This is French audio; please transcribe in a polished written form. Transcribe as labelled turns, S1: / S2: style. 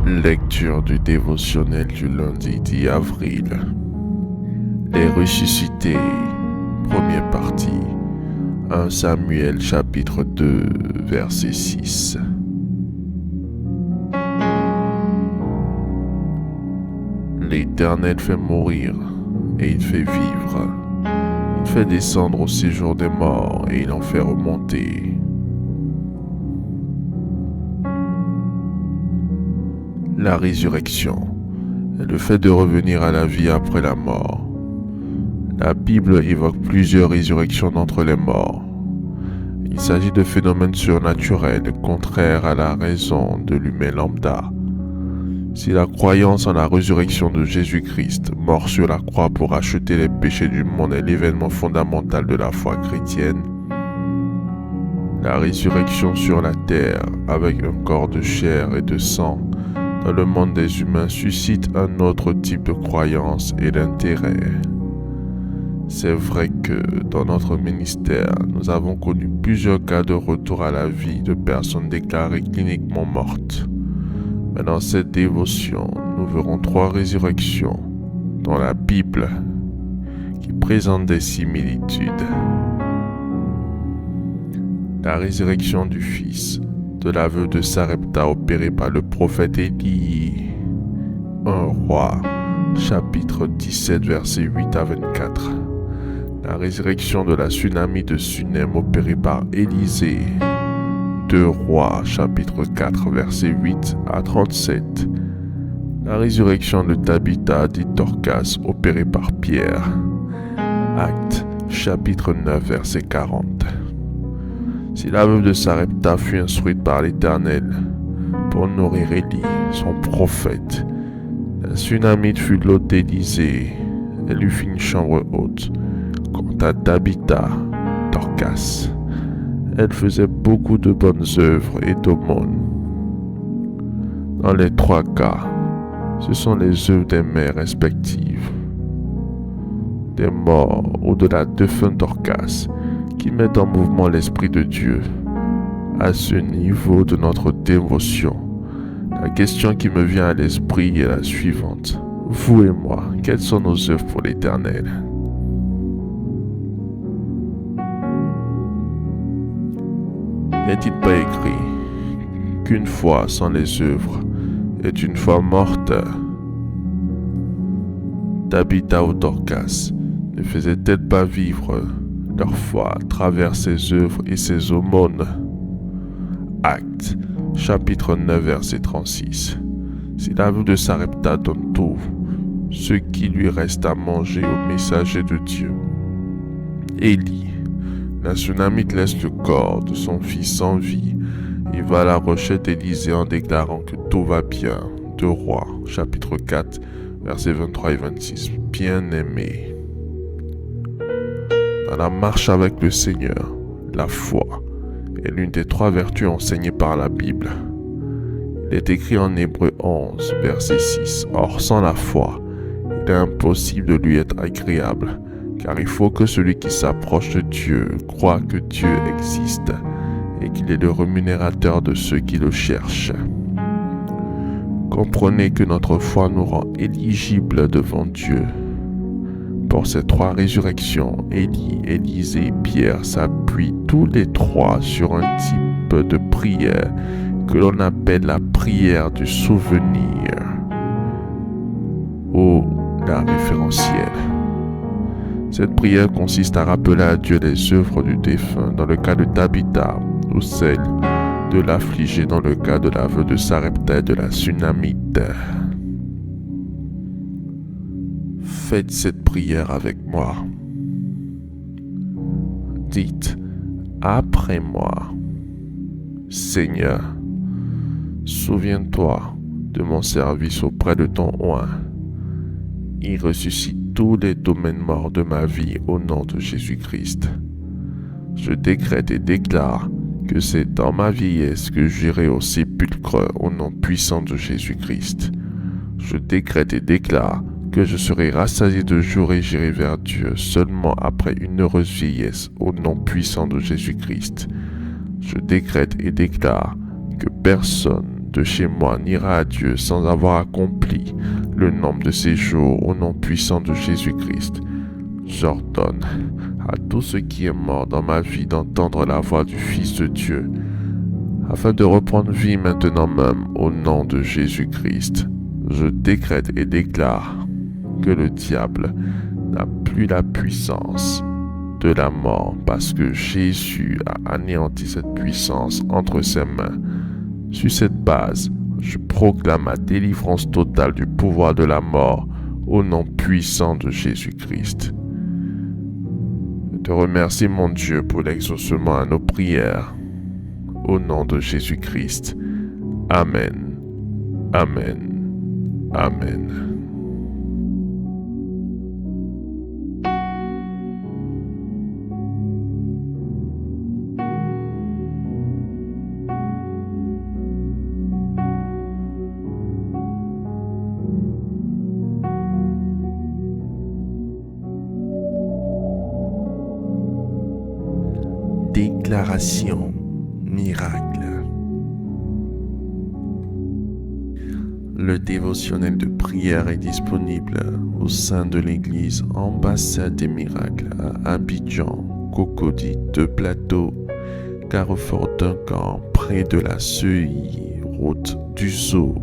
S1: Lecture du dévotionnel du lundi 10 avril. Les ressuscités, première partie. 1 Samuel chapitre 2, verset 6. L'Éternel fait mourir et il fait vivre. Il fait descendre au séjour des morts et il en fait remonter. La résurrection est le fait de revenir à la vie après la mort. La Bible évoque plusieurs résurrections d'entre les morts. Il s'agit de phénomènes surnaturels contraires à la raison de l'humain lambda. Si la croyance en la résurrection de Jésus-Christ, mort sur la croix pour racheter les péchés du monde, est l'événement fondamental de la foi chrétienne, la résurrection sur la terre, avec un corps de chair et de sang, dans le monde des humains suscite un autre type de croyance et d'intérêt. C'est vrai que dans notre ministère, nous avons connu plusieurs cas de retour à la vie de personnes déclarées cliniquement mortes. Mais dans cette dévotion, nous verrons 3 résurrections dans la Bible qui présentent des similitudes. La résurrection du Fils de la veuve de Sarepta opérée par le prophète Élie. 1 Roi, chapitre 17, versets 8 à 24. La résurrection de la Sunamite de Sunem opérée par Élisée. 2 Rois, chapitre 4, versets 8 à 37. La résurrection de Tabitha dit Dorcas opérée par Pierre. Actes, chapitre 9, verset 40. Si la veuve de Sarepta fut instruite par l'Éternel pour nourrir Élie, son prophète, la Sunamite fut l'hôte d'Élisée, elle lui fit une chambre haute. Quant à Tabitha, Dorcas, elle faisait beaucoup de bonnes œuvres et d'aumônes. Dans les 3 cas, ce sont les œuvres des mères respectives, des morts ou de la défunte Dorcas, qui mettent en mouvement l'Esprit de Dieu. À ce niveau de notre dévotion, la question qui me vient à l'esprit est la suivante. Vous et moi, quelles sont nos œuvres pour l'Éternel? N'est-il pas écrit qu'une foi sans les œuvres est une foi morte? Tabitha ou Dorcas ne faisaient-elles pas vivre leur foi à travers ses œuvres et ses aumônes? Actes, chapitre 9, verset 36. Si la veuve de Sarepta donne tout ce qui lui reste à manger au messager de Dieu, Élie, la Sunamite laisse le corps de son fils sans vie et va à la recherche d'Élisée en déclarant que tout va bien. 2 Rois, chapitre 4, versets 23 et 26. Bien-aimé, dans la marche avec le Seigneur, la foi est l'une des 3 vertus enseignées par la Bible. Il est écrit en Hébreux 11, verset 6. Or, sans la foi, il est impossible de lui être agréable, car il faut que celui qui s'approche de Dieu croit que Dieu existe et qu'il est le rémunérateur de ceux qui le cherchent. Comprenez que notre foi nous rend éligibles devant Dieu. Pour ces 3 résurrections, Élie, Élisée et Pierre s'appuient tous les 3 sur un type de prière que l'on appelle la prière du souvenir ou la référentielle. Cette prière consiste à rappeler à Dieu les œuvres du défunt dans le cas de Tabitha ou celle de l'affligé dans le cas de la veuve de Sarepta et de la Sunamite. Faites cette prière avec moi. Dites après moi: Seigneur, souviens-toi de mon service auprès de ton oint. Il ressuscite tous les domaines morts de ma vie au nom de Jésus-Christ. Je décrète et déclare que c'est dans ma vieillesse que j'irai au sépulcre au nom puissant de Jésus-Christ. Je décrète et déclare que je serai rassasié de jour et j'irai vers Dieu seulement après une heureuse vieillesse au nom puissant de Jésus-Christ. Je décrète et déclare que personne de chez moi n'ira à Dieu sans avoir accompli le nombre de ses jours au nom puissant de Jésus-Christ. J'ordonne à tout ce qui est mort dans ma vie d'entendre la voix du Fils de Dieu, afin de reprendre vie maintenant même au nom de Jésus-Christ. Je décrète et déclare que le diable n'a plus la puissance de la mort parce que Jésus a anéanti cette puissance entre ses mains. Sur cette base, je proclame ma délivrance totale du pouvoir de la mort au nom puissant de Jésus-Christ. Je te remercie, mon Dieu, pour l'exaucement à nos prières. Au nom de Jésus-Christ. Amen. Amen. Amen. Déclaration miracle. Le dévotionnel de prière est disponible au sein de l'église Ambassade des Miracles à Abidjan, Cocody, Deux Plateaux, Carrefour Duncan, près de la Seuilly, route du Zoo.